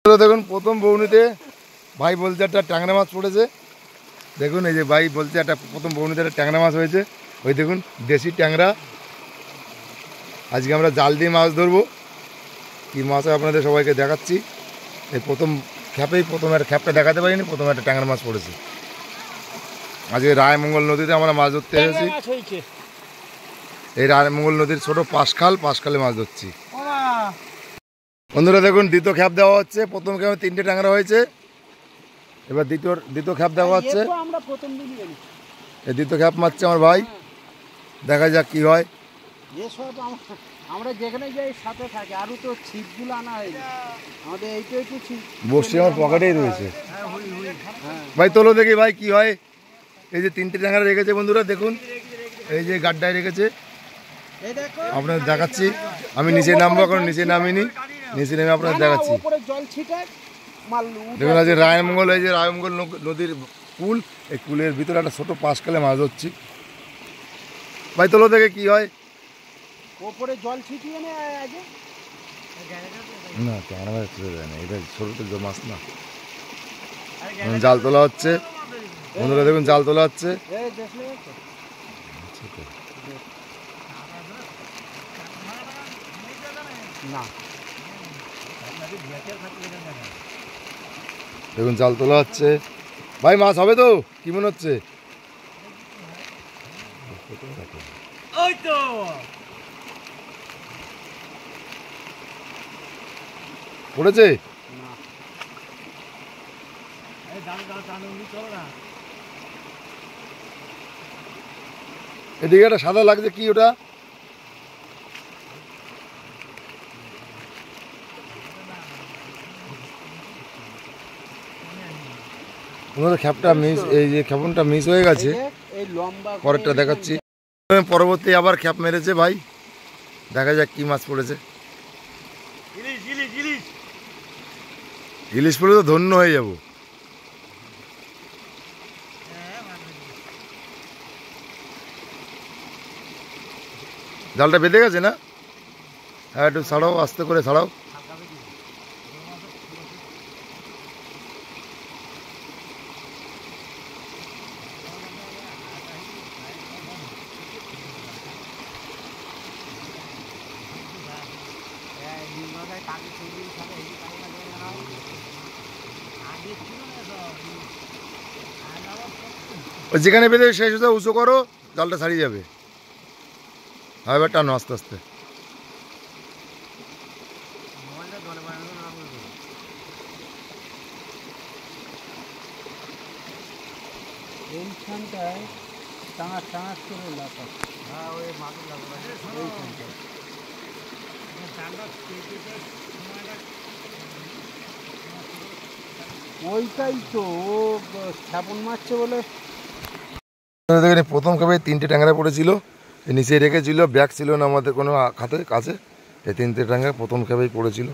দেখুন প্রথম বৌনিতে ভাই বলছে একটা ট্যাংরা মাছ পড়েছে। দেখুন এই যে ভাই বলছে একটা প্রথম বৌনিতে একটা ট্যাংরা মাছ হয়েছে। ওই দেখুন দেশি ট্যাংরা। আজকে আমরা জাল দিয়ে মাছ ধরবো। কী মাছ হয় আপনাদের সবাইকে দেখাচ্ছি। এই প্রথম একটা খ্যাপটা দেখাতে পারিনি, প্রথম একটা ট্যাংরা মাছ পড়েছে। আজকে রায়মঙ্গল নদীতে আমরা মাছ ধরতে এসেছি। এই রায়মঙ্গল নদীর ছোট পাশখালে মাছ ধরছি। বন্ধুরা দেখুন দ্বিতীয় খ্যাপ দেওয়া হচ্ছে। প্রথম খ্যাপে 3টে ট্যাংরা হয়েছে, এবার দ্বিতীয় খ্যাপ দেওয়া হচ্ছে। এই দ্বিতীয় খ্যাপ মারছে আমার ভাই, দেখা যাক কি হয়। আমরা যেখানে যাই সাথে থাকে, আরও তো ছিপগুলো আনা হয়নি আমাদের, এইটা একটু ছিপ বসে আমার পকেটেই রয়েছে। ভাই তোলো দেখি ভাই কি হয়। এই যে 3টে ট্যাংরা রেখেছে বন্ধুরা, দেখুন এই যে গাড্ডায় রেখেছে। আপনাদের দেখাচ্ছি। আমি নিচে নামবো, এখন নিচে নামিনি, নিচে নেমে আপনাদের দেখাচ্ছি। দেখুন আজকে রায়মঙ্গল, এই যে রায়মঙ্গল নদীর কুল, এই কুলের ভিতরে একটা ছোট পাশখালে মাছ ধরছি। ভাই তোলো দেখে কি হয়। ওপরে জল ছিটিয়ে নে আগে। না ট্যাংরা মাছ ছেড়ে দেয় না, এটা ছোট তো মাছ না। জাল তোলা হচ্ছে বন্ধুরা, দেখুন জাল তোলা হচ্ছে। দেখুন জাল তোলা হচ্ছে। ভাই মাছ হবে তো, কি মনে হচ্ছে? পড়েছে? এদিকে একটা সাদা লাগছে, কি ওটা? খ্যাপটা মিস, এই যে খ্যাপনটা মিস হয়ে গেছে, পরেরটা দেখাচ্ছি। পরবর্তী আবার খ্যাপ মেরেছে ভাই, দেখা যাক কি মাছ পড়েছে। ইলিশ পড়লে তো ধন্য হয়ে যাব। জালটা বেঁধে গেছে না? হ্যাঁ একটু ছাড়াও, আস্তে করে ছাড়াও। যেখানে বেঁধে শেষ হতে উঁচু করো, জালটা ছাড়িয়ে যাবে। হ্যাঁ এবার টানো আস্তে আস্তে। ওইটাই তো ও ছাপন মারছে বলে। প্রথম কবে 3টে ট্যাংরা পড়েছিল, নিচে রেখেছিল, ব্যাগ ছিল না আমাদের কোনো কাছে। এই 3টে ট্যাংরা প্রথম কবেই পড়েছিল।